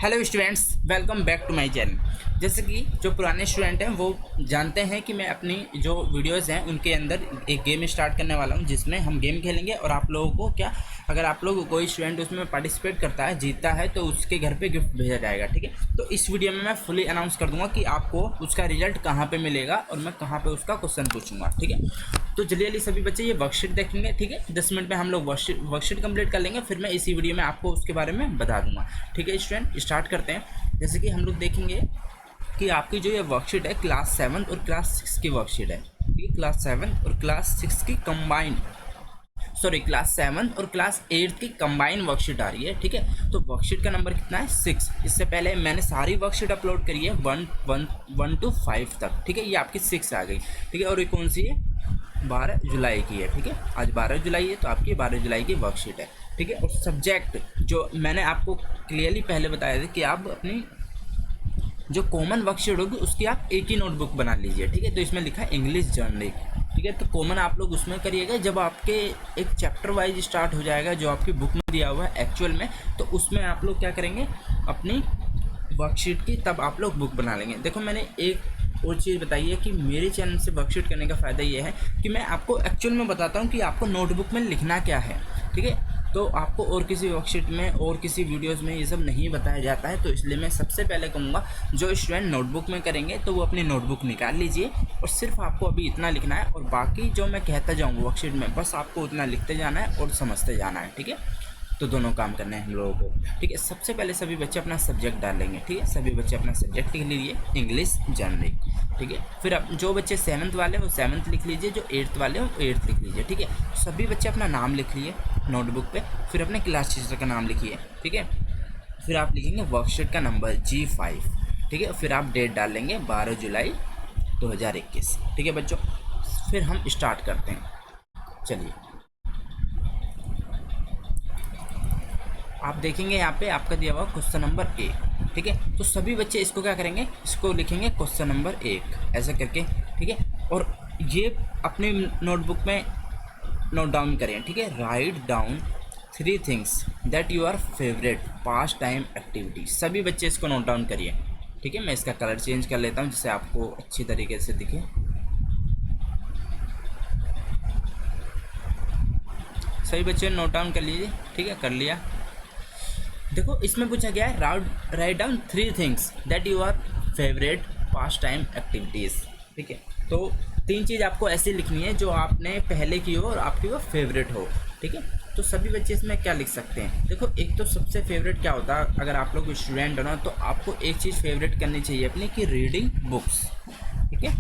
Hello students, welcome back to my channel. जैसे कि जो पुराने स्टूडेंट हैं वो जानते हैं कि मैं अपनी जो वीडियोस हैं उनके अंदर एक गेम स्टार्ट करने वाला हूं जिसमें हम गेम खेलेंगे और आप लोगों को क्या, अगर आप लोग कोई स्टूडेंट उसमें पार्टिसिपेट करता है, जीतता है, तो उसके घर पे गिफ्ट भेजा जाएगा। ठीक है, तो इस वीडियो में मैं फुली अनाउंस कर दूंगा कि आपको उसका रिजल्ट कहाँ पर मिलेगा और मैं कहाँ पर उसका क्वेश्चन पूछूंगा। ठीक है, तो जल्दी सभी बच्चे ये वर्कशीट देखेंगे। ठीक है, 10 मिनट में हम लोग वर्कशीट कंप्लीट कर लेंगे, फिर मैं इसी वीडियो में आपको उसके बारे में बता दूंगा। ठीक है स्टूडेंट, स्टार्ट करते हैं। जैसे कि हम लोग देखेंगे कि आपकी जो ये वर्कशीट है क्लास 7 और क्लास 6 की वर्कशीट है। ठीक है, क्लास 7 और क्लास 6 की कंबाइंड, क्लास 7 और क्लास 8 की कंबाइन वर्कशीट आ रही है। ठीक है, तो वर्कशीट का नंबर कितना है? 6। इससे पहले मैंने सारी वर्कशीट अपलोड करी है 1 to 5 तक। ठीक है, ये आपकी 6 आ गई। ठीक है, और ये कौन सी है? 12 जुलाई की है। ठीक है, आज 12 जुलाई है तो आपकी 12 जुलाई की वर्कशीट है। ठीक है, और सब्जेक्ट जो मैंने आपको क्लियरली पहले बताया था कि आप अपनी जो कॉमन वर्कशीट होगी उसकी आप एक ही नोटबुक बना लीजिए। ठीक है, तो इसमें लिखा है इंग्लिश जर्नलिंग। ठीक है, तो कॉमन आप लोग उसमें करिएगा। जब आपके एक चैप्टर वाइज स्टार्ट हो जाएगा जो आपकी बुक में दिया हुआ है एक्चुअल में, तो उसमें आप लोग क्या करेंगे, अपनी वर्कशीट की तब आप लोग बुक बना लेंगे। देखो, मैंने एक और चीज़ बताई है कि मेरे चैनल से वर्कशीट करने का फ़ायदा ये है कि मैं आपको एक्चुअल में बताता हूँ कि आपको नोटबुक में लिखना क्या है। ठीक है, तो आपको और किसी वर्कशीट में और किसी वीडियोस में ये सब नहीं बताया जाता है, तो इसलिए मैं सबसे पहले कहूँगा जो स्टूडेंट नोटबुक में करेंगे तो वो अपनी नोटबुक निकाल लीजिए और सिर्फ आपको अभी इतना लिखना है, और बाकी जो मैं कहता जाऊँगा वर्कशीट में बस आपको उतना लिखते जाना है और समझते जाना है। ठीक है, तो दोनों काम करने हैं हम लोगों को। ठीक है, सबसे पहले सभी बच्चे अपना सब्जेक्ट डालेंगे। ठीक है, सभी बच्चे अपना सब्जेक्ट लिख लीजिए, इंग्लिश जर्नलिंग। ठीक है, फिर अब जो बच्चे 7th वाले वो 7th लिख लीजिए, जो 8th वाले वो 8th लिख लीजिए। ठीक है, सभी बच्चे अपना नाम लिख लिए नोटबुक पे, फिर अपने क्लास टीचर का नाम लिखिए। ठीक है, फिर आप लिखेंगे वर्कशीट का नंबर G5। ठीक है, फिर आप डेट डाल लेंगे 12 जुलाई 2021। ठीक है बच्चों, फिर हम स्टार्ट करते हैं। चलिए, आप देखेंगे यहाँ पे आपका दिया हुआ क्वेश्चन नंबर 1। ठीक है, तो सभी बच्चे इसको क्या करेंगे, इसको लिखेंगे क्वेश्चन नंबर 1 ऐसा करके। ठीक है, और ये अपनी नोटबुक में नोट डाउन करें। ठीक है, write down 3 things that you are favourite past time activity. सभी बच्चे इसको नोट डाउन करिए। ठीक है, मैं इसका कलर चेंज कर लेता हूँ जिससे आपको अच्छी तरीके से दिखे। सभी बच्चे नोट डाउन कर लीजिए। ठीक है, कर लिया। देखो, इसमें पूछा गया है write down 3 things that you are favourite past time activities. ठीक है, तो 3 चीज़ आपको ऐसी लिखनी है जो आपने पहले की हो और आपकी वो फेवरेट हो। ठीक है, तो सभी बच्चे इसमें क्या लिख सकते हैं? देखो, एक तो सबसे फेवरेट क्या होता है, अगर आप लोग स्टूडेंट हो ना तो आपको एक चीज़ फेवरेट करनी चाहिए अपनी कि रीडिंग बुक्स। ठीक है,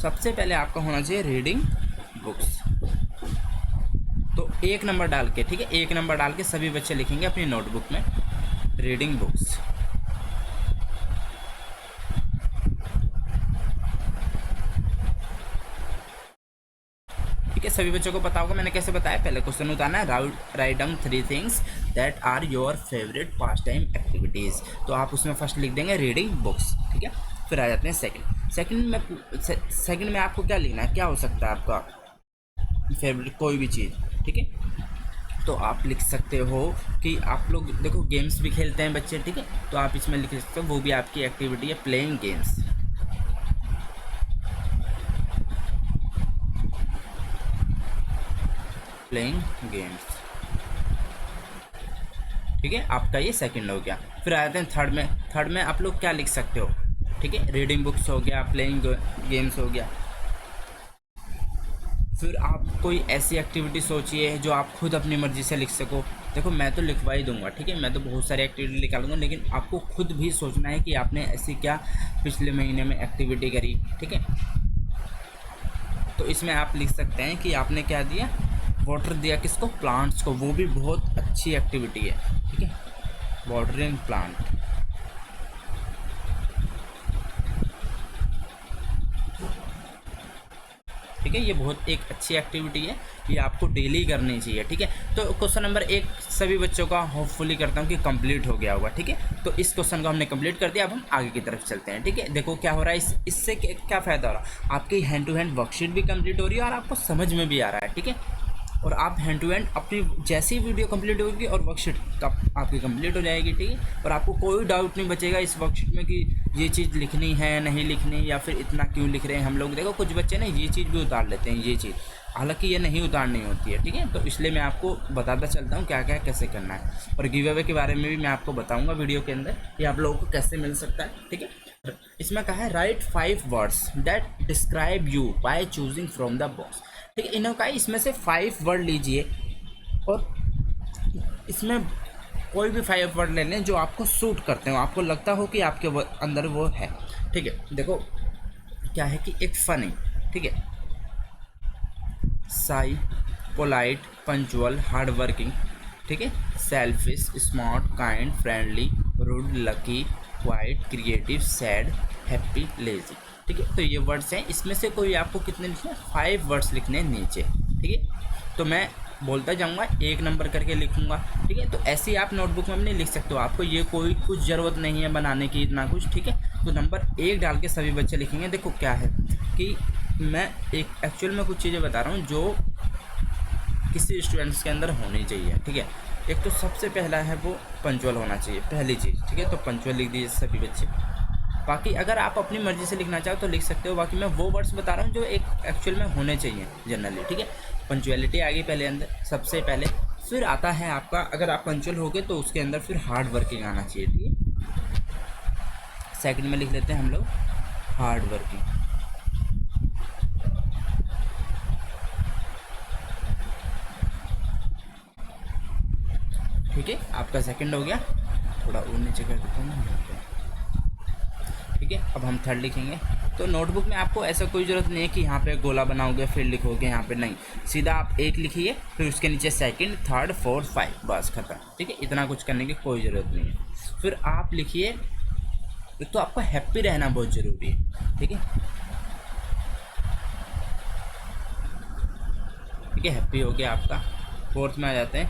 सबसे पहले आपका होना चाहिए रीडिंग बुक्स। तो 1 नंबर डाल के, ठीक है, 1 नंबर डाल के सभी बच्चे लिखेंगे अपनी नोटबुक में रीडिंग बुक्स। ठीक है, सभी बच्चों को पता होगा मैंने कैसे बताया। पहले क्वेश्चन उतारना है, write down 3 things that are your favourite past time activities. तो आप उसमें फर्स्ट लिख देंगे रीडिंग बुक्स। ठीक है, फिर आ जाते हैं सेकंड में आपको क्या लिखना है, क्या हो सकता है आपका फेवरेट कोई भी चीज़। ठीक है, तो आप लिख सकते हो कि आप लोग देखो गेम्स भी खेलते हैं बच्चे। ठीक है, तो आप इसमें लिख सकते हो वो भी आपकी एक्टिविटी है, प्लेइंग गेम्स। Playing games. ठीक है, आपका ये सेकंड हो गया। फिर आ जाते हैं थर्ड में आप लोग क्या लिख सकते हो? ठीक है, रीडिंग बुक्स हो गया, प्लेइंग गेम्स हो गया। फिर आप कोई ऐसी एक्टिविटी सोचिए जो आप खुद अपनी मर्ज़ी से लिख सको। देखो, मैं तो लिखवा ही दूंगा। ठीक है, मैं तो बहुत सारी एक्टिविटी निकालूंगा, लेकिन आपको खुद भी सोचना है कि आपने ऐसी क्या पिछले महीने में एक्टिविटी करी। ठीक है, तो इसमें आप लिख सकते हैं कि आपने क्या दिया, वाटर दिया किसको, प्लांट्स को। वो भी बहुत अच्छी एक्टिविटी है। ठीक है, वाटरिंग प्लांट। ठीक है, ये बहुत एक अच्छी एक्टिविटी है, ये आपको डेली करनी चाहिए। ठीक है, तो क्वेश्चन नंबर 1 सभी बच्चों का होपफुली करता हूँ कि कंप्लीट हो गया होगा। ठीक है, तो इस क्वेश्चन को हमने कंप्लीट कर दिया। अब हम आगे की तरफ चलते हैं। ठीक है, देखो क्या हो रहा है, इससे क्या फ़ायदा हो रहा है, आपकी हैंड टू हैंड वर्कशीट भी कंप्लीट हो रही है और आपको समझ में भी आ रहा है। ठीक है, और आप हैंड टू हैंड अपनी जैसी वीडियो कंप्लीट होगी और वर्कशीट आपकी कंप्लीट हो जाएगी, ठीक है। और आपको कोई डाउट नहीं बचेगा इस वर्कशीट में कि ये चीज़ लिखनी है नहीं लिखनी, या फिर इतना क्यों लिख रहे हैं हम लोग। देखो कुछ बच्चे ना ये चीज़ भी उतार लेते हैं, ये चीज़ हालांकि ये नहीं उतारनी होती है, ठीक है। तो इसलिए मैं आपको बताता चलता हूँ क्या क्या कैसे करना है, और गिव अवे के बारे में भी मैं आपको बताऊँगा वीडियो के अंदर कि आप लोगों को कैसे मिल सकता है, ठीक है। इसमें कहा है right 5 words that describe you by choosing from the box, ठीक है। इन्होंने कहा इसमें से 5 वर्ड लीजिए और इसमें कोई भी 5 वर्ड ले लें जो आपको सूट करते हो, आपको लगता हो कि आपके अंदर वो है, ठीक है। देखो क्या है कि एक फनी, ठीक है, shy, polite, punctual, hard working, ठीक है, selfish, smart, kind, friendly, rude, lucky, quiet, creative, sad, happy, lazy, ठीक है। तो ये वर्ड्स हैं, इसमें से कोई आपको कितने लिखने, 5 वर्ड्स लिखने हैं नीचे, ठीक है। तो मैं बोलता जाऊँगा, 1 नंबर करके लिखूँगा, ठीक है। तो ऐसे ही आप नोटबुक में अपने लिख सकते हो, आपको ये कोई कुछ ज़रूरत नहीं है बनाने की इतना कुछ, ठीक है। तो नंबर 1 डाल के सभी बच्चे लिखेंगे। देखो क्या है कि मैं एक एक्चुअल में कुछ चीज़ें बता रहा हूँ जो किसी स्टूडेंट्स के अंदर होनी चाहिए, ठीक है। एक तो सबसे पहला है वो पंचुअल होना चाहिए, पहली चीज़, ठीक है। तो पंचुअल लिख दीजिए सभी बच्चे। बाकी अगर आप अपनी मर्ज़ी से लिखना चाहो तो लिख सकते हो, बाकी मैं वो वर्ड्स बता रहा हूँ जो एक एक्चुअल में होने चाहिए जनरली, ठीक है। पंचुअलिटी आ गई पहले अंदर, सबसे पहले। फिर आता है आपका, अगर आप पंचुअल हो गए तो उसके अंदर फिर हार्ड वर्किंग आना चाहिए, ठीक है। सेकंड में लिख लेते हैं हम लोग हार्ड वर्किंग, ठीक है। आपका सेकंड हो गया, थोड़ा और नीचे कर देता हूँ, ठीक है। अब हम थर्ड लिखेंगे। तो नोटबुक में आपको ऐसा कोई ज़रूरत नहीं है कि यहाँ पे गोला बनाओगे फिर लिखोगे, यहाँ पे नहीं, सीधा आप 1 लिखिए, फिर उसके नीचे सेकंड, थर्ड, फोर्थ, 5, बस खत्म, ठीक है। इतना कुछ करने की कोई ज़रूरत नहीं है। फिर आप लिखिए, तो आपको हैप्पी रहना बहुत ज़रूरी है, ठीक है, ठीक है। हैप्पी हो गया आपका। फोर्थ में आ जाते हैं,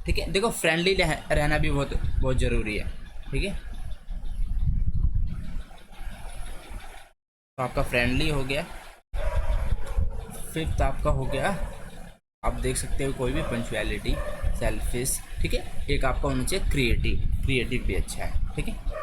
ठीक है। देखो फ्रेंडली रहना भी बहुत बहुत ज़रूरी है, ठीक है। तो आपका फ्रेंडली हो गया। फिफ्थ आपका हो गया, आप देख सकते हो कोई भी पंचुअलिटी, सेल्फिश, ठीक है। एक आपका होना चाहिए क्रिएटिव, क्रिएटिव भी अच्छा है, ठीक है।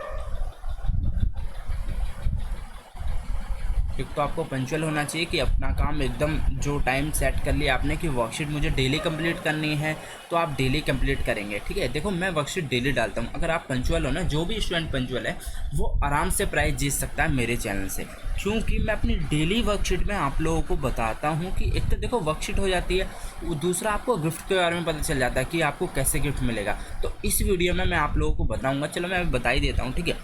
एक तो आपको पंचुअल होना चाहिए कि अपना काम एकदम जो टाइम सेट कर लिया आपने कि वर्कशीट मुझे डेली कंप्लीट करनी है तो आप डेली कंप्लीट करेंगे, ठीक है। देखो मैं वर्कशीट डेली डालता हूँ, अगर आप पंचुअल हो ना, जो भी स्टूडेंट पंचुअल है वो आराम से प्राइज़ जीत सकता है मेरे चैनल से, क्योंकि मैं अपनी डेली वर्कशीट में आप लोगों को बताता हूँ कि एक तो देखो वर्कशीट हो जाती है, दूसरा आपको गिफ्ट के बारे में पता चल जाता है कि आपको कैसे गिफ्ट मिलेगा। तो इस वीडियो में मैं आप लोगों को बताऊँगा, चलो मैं बता ही देता हूँ, ठीक है।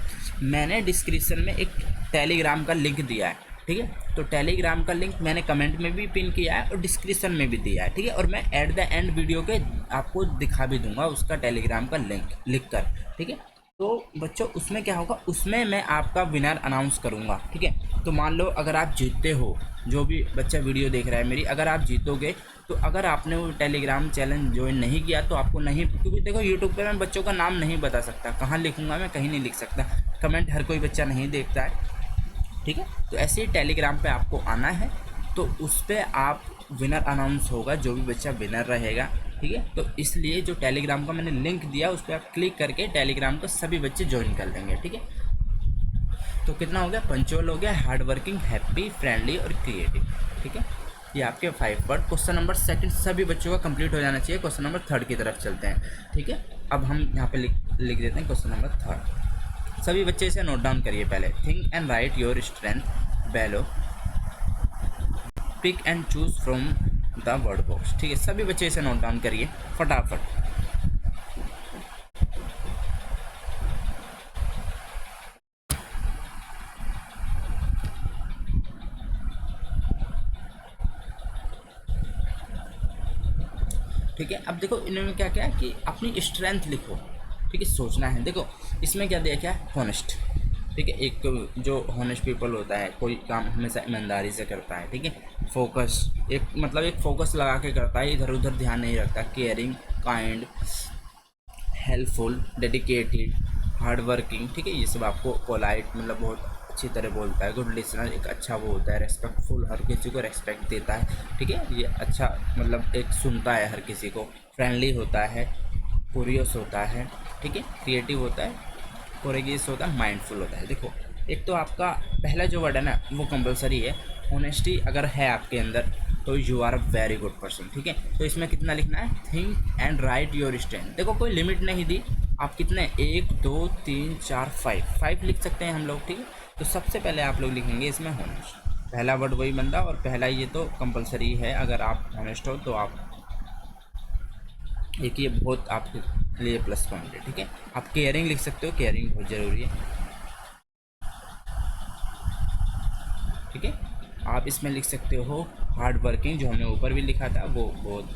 मैंने डिस्क्रिप्शन में एक टेलीग्राम का लिंक दिया है, ठीक है। तो टेलीग्राम का लिंक मैंने कमेंट में भी पिन किया है और डिस्क्रिप्शन में भी दिया है, ठीक है। और मैं एट द एंड वीडियो के आपको दिखा भी दूंगा उसका टेलीग्राम का लिंक लिख कर, ठीक है। तो बच्चों उसमें क्या होगा, उसमें मैं आपका विनर अनाउंस करूंगा, ठीक है। तो मान लो अगर आप जीतते हो, जो भी बच्चा वीडियो देख रहा है मेरी, अगर आप जीतोगे तो अगर आपने वो टेलीग्राम चैनल ज्वाइन नहीं किया तो आपको नहीं, क्योंकि देखो यूट्यूब पे मैं बच्चों का नाम नहीं बता सकता, कहाँ लिखूंगा मैं, कहीं नहीं लिख सकता, कमेंट हर कोई बच्चा नहीं देखता है, ठीक है। तो ऐसे ही टेलीग्राम पे आपको आना है, तो उस पर आप विनर अनाउंस होगा, जो भी बच्चा विनर रहेगा, ठीक है। तो इसलिए जो टेलीग्राम का मैंने लिंक दिया उस पर आप क्लिक करके टेलीग्राम को सभी बच्चे ज्वाइन कर लेंगे, ठीक है। तो कितना हो गया, पंचुअल हो गया, हार्ड वर्किंग, हैप्पी, फ्रेंडली और क्रिएटिव, ठीक है। ये आपके 5 वर्ड। क्वेश्चन नंबर सेकंड सभी बच्चों का कंप्लीट हो जाना चाहिए। क्वेश्चन नंबर थर्ड की तरफ चलते हैं, ठीक है। अब हम यहाँ पे लिख देते हैं क्वेश्चन नंबर थर्ड। सभी बच्चे इसे नोट डाउन करिए पहले। Think and write your strength below, pick and choose from the word box, ठीक है। सभी बच्चे इसे नोट डाउन करिए फटाफट। ठीक है। अब देखो इन्होंने क्या क्या कि अपनी स्ट्रेंथ लिखो, ठीक है। सोचना है, देखो इसमें क्या दिया, क्या है, हॉनेस्ट, ठीक है। एक जो हॉनेस्ट पीपल होता है, कोई काम हमेशा ईमानदारी से करता है, ठीक है। फोकस, एक मतलब एक फोकस लगा के करता है, इधर उधर ध्यान नहीं रखता। Caring, kind, helpful, dedicated, hard working, ठीक है। ये सब आपको पोलाइट मतलब बहुत अच्छी तरह बोलता है। गुड लिसनर एक अच्छा वो होता है, रेस्पेक्टफुल, हर किसी को रेस्पेक्ट देता है, ठीक है। ये अच्छा मतलब एक सुनता है हर किसी को, फ्रेंडली होता है, क्यूरियस होता है, ठीक है, क्रिएटिव होता है, कोरेगियस होता है, माइंडफुल होता है। देखो एक तो आपका पहला जो वर्ड है ना वो कंपलसरी है। ऑनेस्टी अगर है आपके अंदर तो you are a very good person, ठीक है। तो इसमें कितना लिखना है, think and write your stand. देखो कोई लिमिट नहीं दी, आप कितने 1 2 3 4 5 लिख सकते हैं हम लोग, ठीक है। तो सबसे पहले आप लोग लिखेंगे इसमें हॉनेस्ट, पहला वर्ड वही बंदा, और पहला ये तो कंपलसरी है। अगर आप हॉनेस्ट हो तो आप एक ये बहुत आपके लिए प्लस पॉइंट है, ठीक है। आप केयरिंग लिख सकते हो, केयरिंग बहुत ज़रूरी है, ठीक है। आप इसमें लिख सकते हो हार्ड वर्किंग, जो हमने ऊपर भी लिखा था वो बहुत,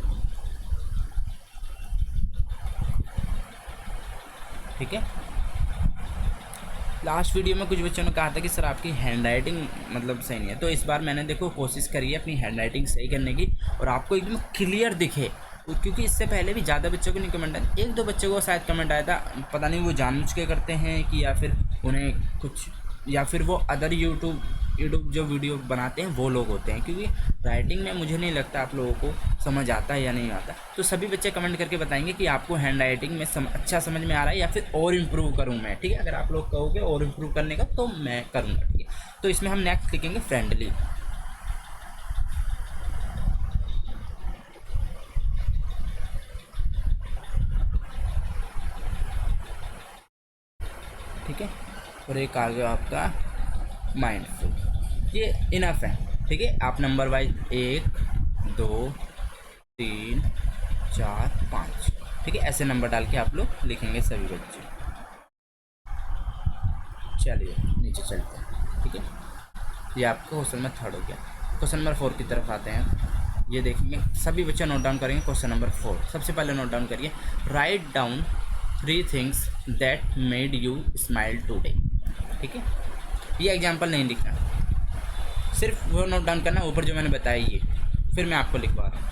ठीक है। लास्ट वीडियो में कुछ बच्चों ने कहा था कि सर आपकी हैंड राइटिंग मतलब सही नहीं है, तो इस बार मैंने देखो कोशिश करी है अपनी हैंड राइटिंग सही करने की और आपको एकदम क्लियर दिखे, क्योंकि इससे पहले भी ज़्यादा बच्चों को नहीं कमेंट आया, 1 2 बच्चों को शायद कमेंट आया था, पता नहीं वो जानबूझ के करते हैं कि या फिर उन्हें कुछ, या फिर वो अदर यूट्यूब जो वीडियो बनाते हैं वो लोग होते हैं, क्योंकि राइटिंग में मुझे नहीं लगता आप लोगों को समझ आता है या नहीं आता। तो सभी बच्चे कमेंट करके बताएंगे कि आपको हैंड राइटिंग में अच्छा समझ में आ रहा है या फिर और इम्प्रूव करूँ मैं, ठीक है। अगर आप लोग कहोगे और इम्प्रूव करने का तो मैं करूँगा, ठीक है। तो इसमें हम नेक्स्ट लिखेंगे फ्रेंडली, ठीक है। और एक आ गया आपका माइंडफुल, ये इनफ है, ठीक है। आप नंबर वाइज 1 2 3 4 5, ठीक है, ऐसे नंबर डाल के आप लोग लिखेंगे सभी बच्चे। चलिए नीचे चलते हैं, ठीक है। ये आपका क्वेश्चन नंबर 3 हो गया। क्वेश्चन नंबर 4 की तरफ आते हैं। ये देखेंगे सभी बच्चे नोट डाउन करेंगे। क्वेश्चन नंबर 4 सबसे पहले नोट डाउन करिए, right down 3 things that made you smile today, ठीक है। ये एग्जाम्पल नहीं लिखना, सिर्फ वो नोट डाउन करना ऊपर जो मैंने बताया ये, फिर मैं आपको लिखवा रहा हूँ।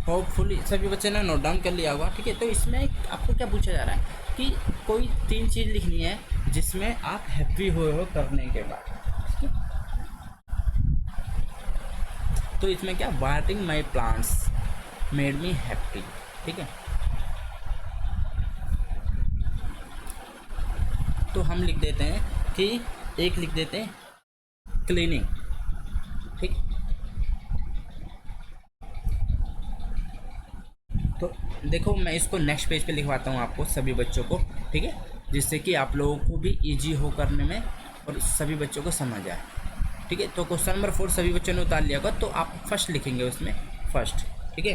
होपफुली सभी बच्चे ने नोट डाउन कर लिया होगा, ठीक है। तो इसमें आपको क्या पूछा जा रहा है कि कोई 3 चीज़ लिखनी है जिसमें आप हैप्पी हुए हो करने के बाद, ठीक है? तो इसमें क्या, वाटरिंग माई प्लांट्स मेड मी हैप्पी, ठीक है। तो हम लिख देते हैं कि एक लिख देते हैं क्लीनिंग, ठीक। तो देखो मैं इसको नेक्स्ट पेज पे लिखवाता हूँ आपको सभी बच्चों को, ठीक है, जिससे कि आप लोगों को भी इजी हो करने में और सभी बच्चों को समझ आए, ठीक है। तो क्वेश्चन नंबर 4 सभी बच्चों ने उतार लिया होगा, तो आप फर्स्ट लिखेंगे उसमें, फर्स्ट, ठीक है।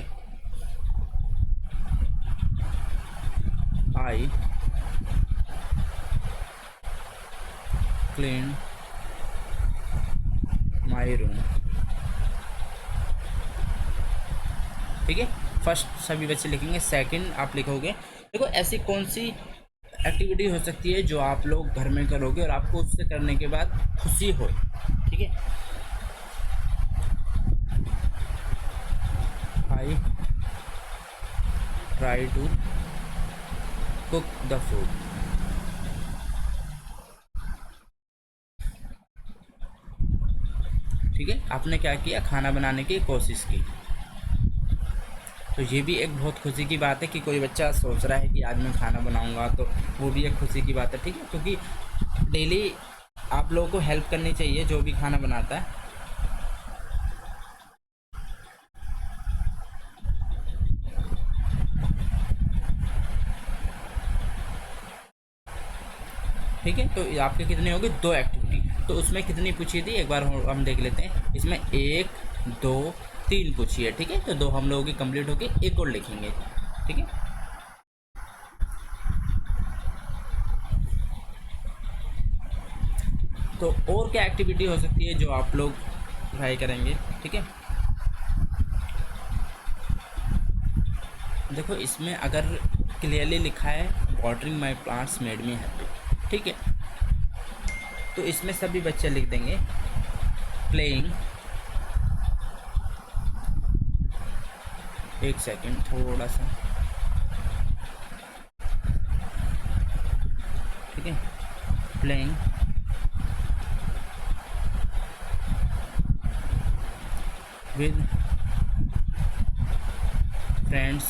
आई क्लीन माई रूम, ठीक है। फर्स्ट सभी बच्चे लिखेंगे। सेकंड आप लिखोगे, देखो ऐसी कौन सी एक्टिविटी हो सकती है जो आप लोग घर में करोगे और आपको उससे करने के बाद खुशी हो, ठीक है। I try to cook the food, ठीक है। आपने क्या किया, खाना बनाने की कोशिश की। तो ये भी एक बहुत खुशी की बात है कि कोई बच्चा सोच रहा है कि आज मैं खाना बनाऊंगा, तो वो भी एक खुशी की बात है, ठीक है। क्योंकि डेली आप लोगों को हेल्प करनी चाहिए जो भी खाना बनाता है, ठीक है। तो आपके कितने हो गए, 2 एक्टिविटी। तो उसमें कितनी पूछी थी एक बार हम देख लेते हैं। इसमें 1 2 3 पूछी है, ठीक है। तो 2 हम लोगों की कंप्लीट होगी, एक और लिखेंगे, ठीक है। तो और क्या एक्टिविटी हो सकती है जो आप लोग ट्राई करेंगे, ठीक है। देखो इसमें अगर क्लियरली लिखा है वाटरिंग माई प्लांट्स मेड मी हैप्पी, ठीक है। तो इसमें सभी बच्चे लिख देंगे प्लेइंग, एक सेकंड थोड़ा सा, ठीक है, प्लेइंग विद फ्रेंड्स,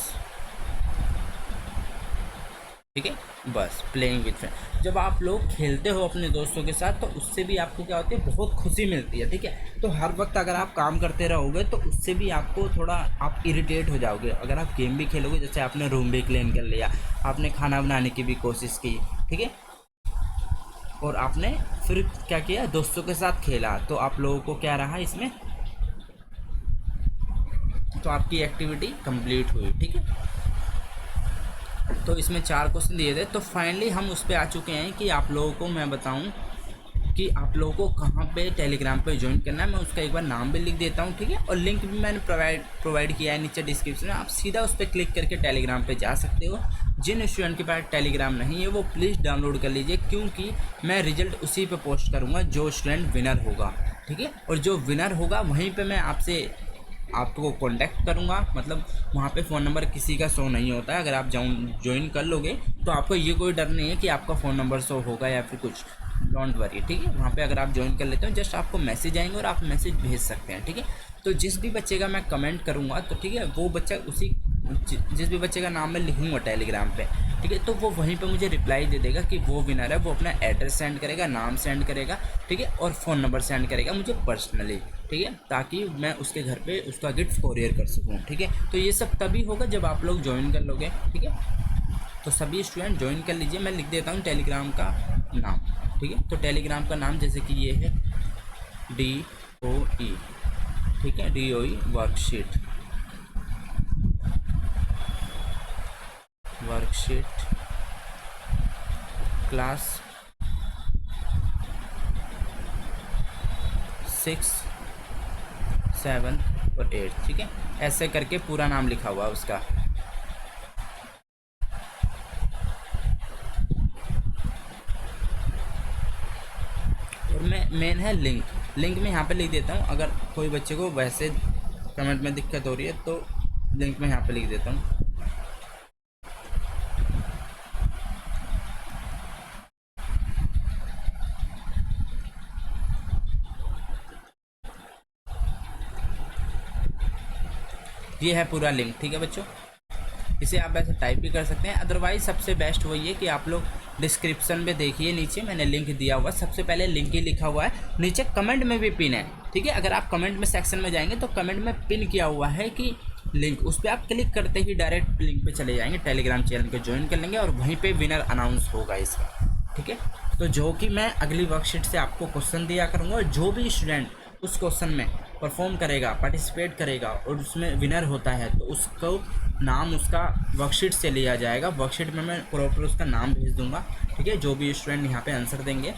ठीक है, बस प्लेइंग विद फ्रेंड। जब आप लोग खेलते हो अपने दोस्तों के साथ तो उससे भी आपको क्या होती है, बहुत खुशी मिलती है, ठीक है। तो हर वक्त अगर आप काम करते रहोगे तो उससे भी आपको थोड़ा आप इरिटेट हो जाओगे। अगर आप गेम भी खेलोगे, जैसे आपने रूम भी क्लीन कर लिया, आपने खाना बनाने की भी कोशिश की, ठीक है, और आपने फिर क्या किया, दोस्तों के साथ खेला, तो आप लोगों को क्या रहा इसमें, तो आपकी एक्टिविटी कंप्लीट हुई, ठीक है। तो इसमें 4 क्वेश्चन दिए थे। तो फाइनली हम उस पर आ चुके हैं कि आप लोगों को मैं बताऊं कि आप लोगों को कहाँ पे टेलीग्राम पे ज्वाइन करना है। मैं उसका एक बार नाम भी लिख देता हूं, ठीक है, और लिंक भी मैंने प्रोवाइड किया है नीचे डिस्क्रिप्शन में। आप सीधा उस पर क्लिक करके टेलीग्राम पे जा सकते हो। जिन स्टूडेंट के पास टेलीग्राम नहीं है वो प्लीज़ डाउनलोड कर लीजिए, क्योंकि मैं रिजल्ट उसी पे पोस्ट करूँगा जो स्टूडेंट विनर होगा, ठीक है। और जो विनर होगा वहीं पर मैं आपसे आपको कांटेक्ट करूंगा। मतलब वहाँ पे फ़ोन नंबर किसी का शो नहीं होता है। अगर आप ज्वाइन कर लोगे तो आपको ये कोई डर नहीं है कि आपका फ़ोन नंबर शो होगा या फिर कुछ, डोंट वरी, ठीक है। वहाँ पे अगर आप ज्वाइन कर लेते हो जस्ट आपको मैसेज आएंगे और आप मैसेज भेज सकते हैं, ठीक है। तो जिस भी बच्चे का मैं कमेंट करूँगा तो ठीक है, वो बच्चा उसी जिस भी बच्चे का नाम मैं लिखूँगा टेलीग्राम पे, ठीक है, तो वो वहीं पे मुझे रिप्लाई दे देगा कि वो विनर है। वो अपना एड्रेस सेंड करेगा, नाम सेंड करेगा, ठीक है, और फ़ोन नंबर सेंड करेगा मुझे पर्सनली, ठीक है, ताकि मैं उसके घर पे उसका गिफ्ट कोरियर कर सकूँ, ठीक है। तो ये सब तभी होगा जब आप लोग ज्वाइन कर लोगे, ठीक है। तो सभी स्टूडेंट ज्वाइन कर लीजिए। मैं लिख देता हूँ टेलीग्राम का नाम, ठीक है। तो टेलीग्राम का नाम जैसे कि ये है DOE, ठीक है, DOE वर्कशीट क्लास 6, 7 और 8, ठीक है, ऐसे करके पूरा नाम लिखा हुआ है उसका। और मैं मेन है लिंक में यहाँ पे लिख देता हूँ। अगर कोई बच्चे को वैसे कमेंट में दिक्कत हो रही है तो लिंक में यहाँ पे लिख देता हूँ। ये है पूरा लिंक, ठीक है बच्चों। इसे आप ऐसे टाइप भी कर सकते हैं। अदरवाइज सबसे बेस्ट वही है कि आप लोग डिस्क्रिप्शन में देखिए, नीचे मैंने लिंक दिया हुआ, सबसे पहले लिंक ही लिखा हुआ है, नीचे कमेंट में भी पिन है, ठीक है। अगर आप कमेंट में सेक्शन में जाएंगे तो कमेंट में पिन किया हुआ है कि लिंक, उस पर आप क्लिक करते ही डायरेक्ट लिंक पे चले जाएंगे, टेलीग्राम चैनल को ज्वाइन कर लेंगे और वहीं पर विनर अनाउंस होगा इसका, ठीक है। तो जो कि मैं अगली वर्कशीट से आपको क्वेश्चन दिया करूँगा, और जो भी स्टूडेंट उस क्वेश्चन में परफॉर्म करेगा, पार्टिसिपेट करेगा और उसमें विनर होता है तो उसको नाम उसका वर्कशीट से लिया जाएगा। वर्कशीट में मैं प्रॉपर उसका नाम भेज दूंगा, ठीक है, जो भी स्टूडेंट यहाँ पे आंसर देंगे।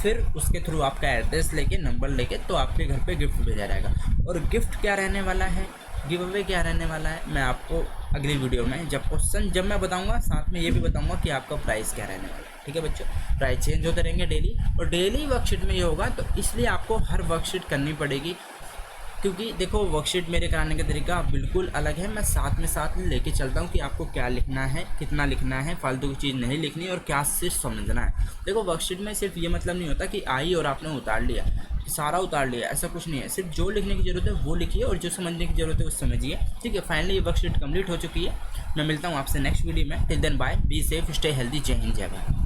फिर उसके थ्रू आपका एड्रेस लेके, नंबर लेके, तो आपके घर पे गिफ्ट भेजा जाएगा। और गिफ्ट क्या रहने वाला है, गिव अवे क्या रहने वाला है, मैं आपको अगली वीडियो में जब मैं बताऊंगा, साथ में ये भी बताऊंगा कि आपका प्राइस क्या रहने वाला है, ठीक है बच्चों। प्राइस चेंज होते रहेंगे डेली, और डेली वर्कशीट में ये होगा, तो इसलिए आपको हर वर्कशीट करनी पड़ेगी। क्योंकि देखो वर्कशीट मेरे कराने का तरीका बिल्कुल अलग है। मैं साथ में लेके चलता हूँ कि आपको क्या लिखना है, कितना लिखना है, फालतू की चीज़ नहीं लिखनी और क्या सिर्फ समझना है। देखो वर्कशीट में सिर्फ ये मतलब नहीं होता कि आई और आपने उतार लिया, सारा उतार लिया, ऐसा कुछ नहीं है। सिर्फ जो लिखने की ज़रूरत है वो लिखिए और जो समझने की ज़रूरत है वो समझिए, ठीक है। फाइनली ये वर्कशीट कंप्लीट हो चुकी है। मैं मिलता हूँ आपसे नेक्स्ट वीडियो में। Till then bye, be safe, stay healthy, Jai Hind, जय भारत।